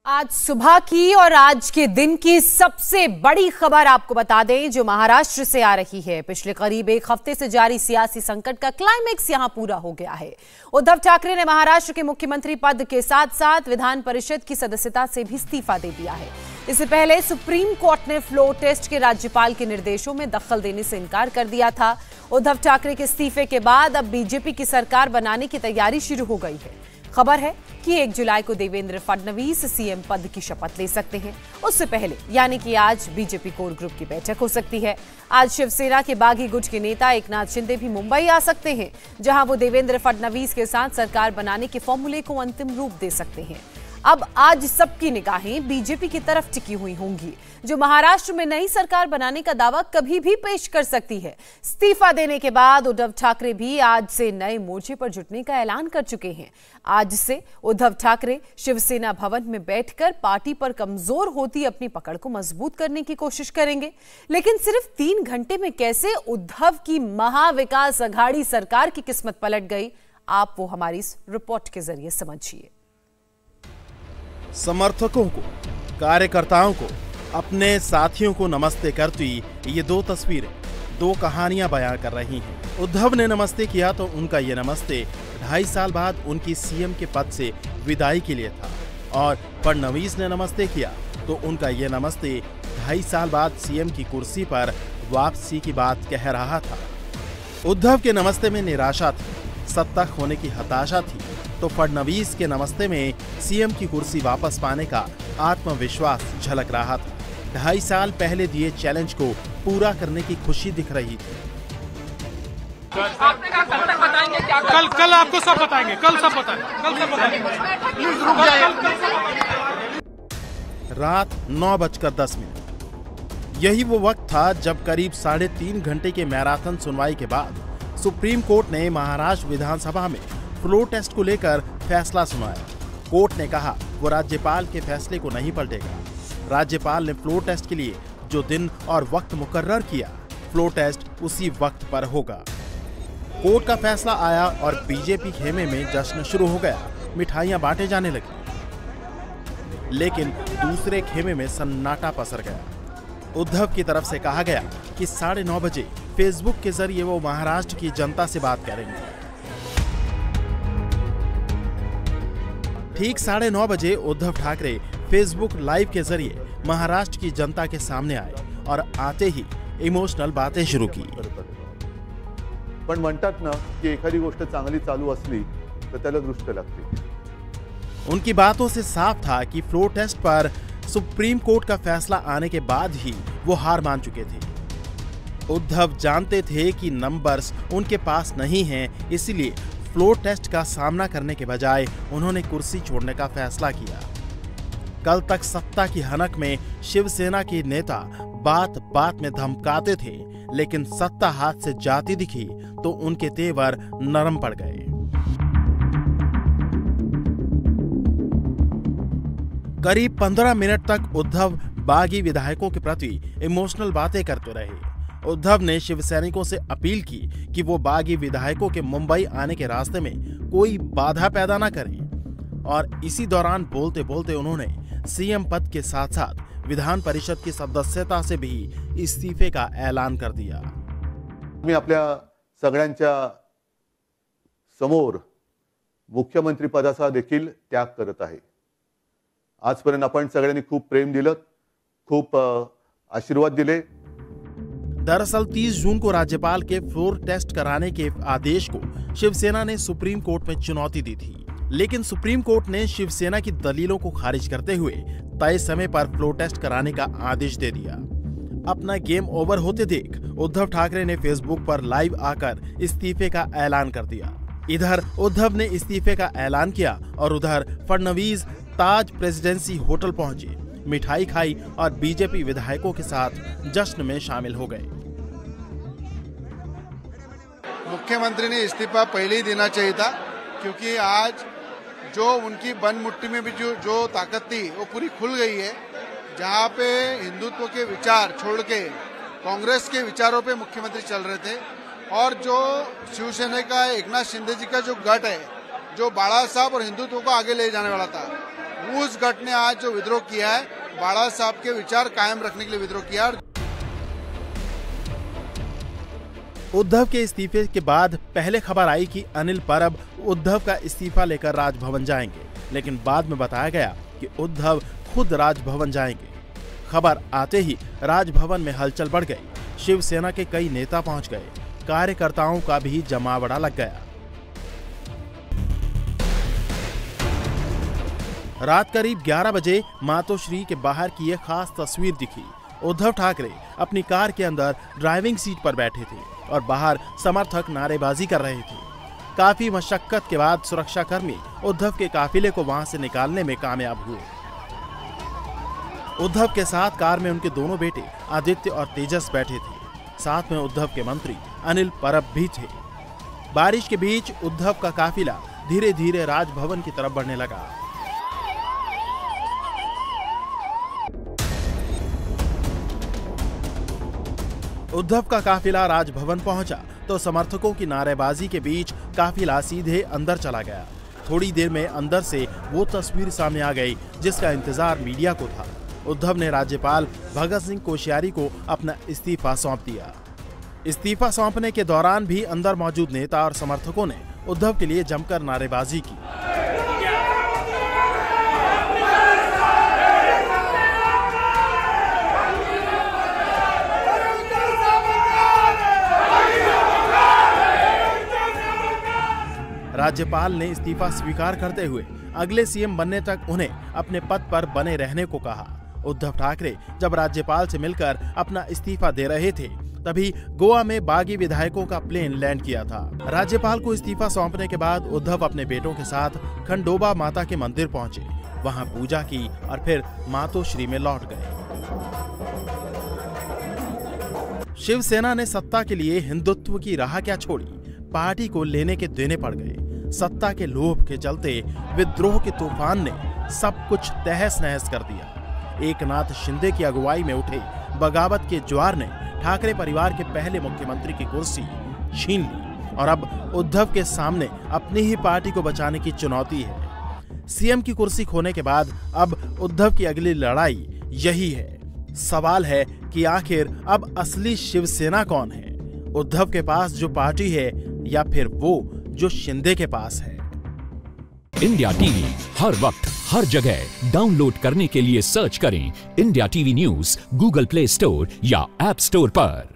आज सुबह की और आज के दिन की सबसे बड़ी खबर आपको बता दें जो महाराष्ट्र से आ रही है। पिछले करीब एक हफ्ते से जारी सियासी संकट का क्लाइमेक्स यहां पूरा हो गया है। उद्धव ठाकरे ने महाराष्ट्र के मुख्यमंत्री पद के साथ साथ विधान परिषद की सदस्यता से भी इस्तीफा दे दिया है। इससे पहले सुप्रीम कोर्ट ने फ्लोर टेस्ट के राज्यपाल के निर्देशों में दखल देने से इनकार कर दिया था। उद्धव ठाकरे के इस्तीफे के बाद अब बीजेपी की सरकार बनाने की तैयारी शुरू हो गई है। खबर है कि 1 जुलाई को देवेंद्र फडणवीस सीएम पद की शपथ ले सकते हैं। उससे पहले यानी कि आज बीजेपी कोर ग्रुप की बैठक हो सकती है। आज शिवसेना के बागी गुट के नेता एकनाथ शिंदे भी मुंबई आ सकते हैं, जहां वो देवेंद्र फडणवीस के साथ सरकार बनाने के फॉर्मूले को अंतिम रूप दे सकते हैं। अब आज सबकी निगाहें बीजेपी की तरफ टिकी हुई होंगी, जो महाराष्ट्र में नई सरकार बनाने का दावा कभी भी पेश कर सकती है। इस्तीफा देने के बाद उद्धव ठाकरे भी आज से नए मोर्चे पर जुटने का ऐलान कर चुके हैं। आज से उद्धव ठाकरे शिवसेना भवन में बैठकर पार्टी पर कमजोर होती अपनी पकड़ को मजबूत करने की कोशिश करेंगे। लेकिन सिर्फ 3 घंटे में कैसे उद्धव की महाविकास अघाड़ी सरकार की किस्मत पलट गई, आप वो हमारी इस रिपोर्ट के जरिए समझिए। समर्थकों को, कार्यकर्ताओं को, अपने साथियों को नमस्ते करती ये 2 तस्वीरें 2 कहानियां बयां कर रही हैं। उद्धव ने नमस्ते किया तो उनका ये नमस्ते 2.5 साल बाद उनकी सीएम के पद से विदाई के लिए था, और फडणवीस ने नमस्ते किया तो उनका ये नमस्ते 2.5 साल बाद सीएम की कुर्सी पर वापसी की बात कह रहा था। उद्धव के नमस्ते में निराशा थी, सत्ता खोने की हताशा थी, तो फडणवीस के नमस्ते में सीएम की कुर्सी वापस पाने का आत्मविश्वास झलक रहा था। 2.5 साल पहले दिए चैलेंज को पूरा करने की खुशी दिख रही थी। आपने कहा कल तक बताएंगे क्या? कल आपको सब बताएंगे, कल सब बताएंगे। प्लीज रुक जाइए। रात 9:10 यही वो वक्त था जब करीब 3.5 घंटे के मैराथन सुनवाई के बाद सुप्रीम कोर्ट ने महाराष्ट्र विधानसभा में फ्लोर टेस्ट को लेकर फैसला सुनाया। कोर्ट ने कहा वो राज्यपाल के फैसले को नहीं पलटेगा। राज्यपाल ने फ्लोर टेस्ट के लिए जो दिन और वक्त मुकर्रर किया, फ्लोर टेस्ट उसी वक्त पर होगा। कोर्ट का फैसला आया और बीजेपी खेमे में जश्न शुरू हो गया, मिठाइयां बांटे जाने लगी। लेकिन दूसरे खेमे में सन्नाटा पसर गया। उद्धव की तरफ से कहा गया कि 9:30 बजे फेसबुक के जरिए वो महाराष्ट्र की जनता से बात करेंगे। ठीक 9:30 बजे उद्धव ठाकरे फेसबुक लाइव के जरिए महाराष्ट्र की जनता के सामने आए और आते ही इमोशनल बातें शुरू की। पण म्हणतात ना की एखादी गोष्ट चांगली चालू असली तर त्याला दृष्ट लागते। उनकी बातों से साफ था कि फ्लोर टेस्ट पर सुप्रीम कोर्ट का फैसला आने के बाद ही वो हार मान चुके थे। उद्धव जानते थे कि नंबर्स उनके पास नहीं हैं, इसलिए फ्लोर टेस्ट का सामना करने के बजाय उन्होंने कुर्सी छोड़ने का फैसला किया। कल तक सत्ता की हनक में शिवसेना के नेता बात बात में धमकाते थे, लेकिन सत्ता हाथ से जाती दिखी तो उनके तेवर नरम पड़ गए। करीब 15 मिनट तक उद्धव बागी विधायकों के प्रति इमोशनल बातें करते रहे। उद्धव ने शिवसैनिकों से अपील की कि वो बागी विधायकों के मुंबई आने के रास्ते में कोई बाधा पैदा न करें, और इसी दौरान बोलते बोलते उन्होंने सीएम पद के साथ साथ विधान परिषद की सदस्यता से भी इस्तीफे का ऐलान कर दिया। मी आपल्या सगळ्यांच्या समोर मुख्यमंत्री पदाचा देखील त्याग करत आहे। आजपर्यंत आपण सगळ्यांनी खूप प्रेम दिलं, खूप आशीर्वाद दिले। दरअसल 30 जून को राज्यपाल के फ्लोर टेस्ट कराने के आदेश को शिवसेना ने सुप्रीम कोर्ट में चुनौती दी थी, लेकिन सुप्रीम कोर्ट ने शिवसेना की दलीलों को खारिज करते हुए तय समय पर फ्लोर टेस्ट कराने का आदेश दे दिया। अपना गेम ओवर होते देख उद्धव ठाकरे ने फेसबुक पर लाइव आकर इस्तीफे का ऐलान कर दिया। इधर उद्धव ने इस्तीफे का ऐलान किया और उधर फडणवीस ताज प्रेसिडेंसी होटल पहुंचे, मिठाई खाई और बीजेपी विधायकों के साथ जश्न में शामिल हो गए। मुख्यमंत्री ने इस्तीफा पहले ही देना चाहिए था, क्योंकि आज जो उनकी बंद मुट्ठी में भी जो ताकत थी वो पूरी खुल गई है। जहां पे हिंदुत्व के विचार छोड़ के कांग्रेस के विचारों पे मुख्यमंत्री चल रहे थे, और जो शिवसेना का एकनाथ शिंदे जी का जो गठ है, जो बाला साहब और हिंदुत्व को आगे ले जाने वाला था, उस गट ने आज जो विद्रोह किया है, बाला साहब के विचार कायम रखने के लिए विद्रोह किया। उद्धव के इस्तीफे के बाद पहले खबर आई कि अनिल परब उद्धव का इस्तीफा लेकर राजभवन जाएंगे, लेकिन बाद में बताया गया कि उद्धव खुद राजभवन जाएंगे। खबर आते ही राजभवन में हलचल बढ़ गई। शिवसेना के कई नेता पहुंच गए, कार्यकर्ताओं का भी जमावड़ा लग गया। रात करीब 11 बजे मातोश्री के बाहर की एक खास तस्वीर दिखी। उद्धव ठाकरे अपनी कार के अंदर ड्राइविंग सीट पर बैठे थे और बाहर समर्थक नारेबाजी कर रहे थे। काफी मशक्कत के बाद सुरक्षाकर्मी उद्धव के काफिले को वहां से निकालने में कामयाब हुए। उद्धव के साथ कार में उनके दोनों बेटे आदित्य और तेजस बैठे थे। साथ में उद्धव के मंत्री अनिल परब भी थे। बारिश के बीच उद्धव का काफिला धीरे धीरे राजभवन की तरफ बढ़ने लगा। उद्धव का काफिला राजभवन पहुंचा तो समर्थकों की नारेबाजी के बीच काफिला सीधे अंदर चला गया। थोड़ी देर में अंदर से वो तस्वीर सामने आ गई जिसका इंतजार मीडिया को था। उद्धव ने राज्यपाल भगत सिंह कोश्यारी को अपना इस्तीफा सौंप दिया। इस्तीफा सौंपने के दौरान भी अंदर मौजूद नेता और समर्थकों ने उद्धव के लिए जमकर नारेबाजी की। राज्यपाल ने इस्तीफा स्वीकार करते हुए अगले सीएम बनने तक उन्हें अपने पद पर बने रहने को कहा। उद्धव ठाकरे जब राज्यपाल से मिलकर अपना इस्तीफा दे रहे थे, तभी गोवा में बागी विधायकों का प्लेन लैंड किया था। राज्यपाल को इस्तीफा सौंपने के बाद उद्धव अपने बेटों के साथ खंडोबा माता के मंदिर पहुंचे, वहां पूजा की और फिर मातोश्री में लौट गए। शिवसेना ने सत्ता के लिए हिंदुत्व की राह क्या छोड़ी, पार्टी को लेने के देने पड़ गए। सत्ता के लोभ के चलते विद्रोह के तूफान ने सब कुछ तहस नहस कर दिया। एकनाथ शिंदे की अगुवाई में उठे बगावत के ज्वार ने ठाकरे परिवार के पहले मुख्यमंत्री की कुर्सी छीन ली और अब उद्धव के सामने अपनी ही पार्टी को बचाने की चुनौती है। सीएम की कुर्सी खोने के बाद अब उद्धव की अगली लड़ाई यही है। सवाल है कि आखिर अब असली शिवसेना कौन है, उद्धव के पास जो पार्टी है या फिर वो जो शिंदे के पास है। इंडिया टीवी हर वक्त हर जगह डाउनलोड करने के लिए सर्च करें India TV news Google play store या ऐप स्टोर पर।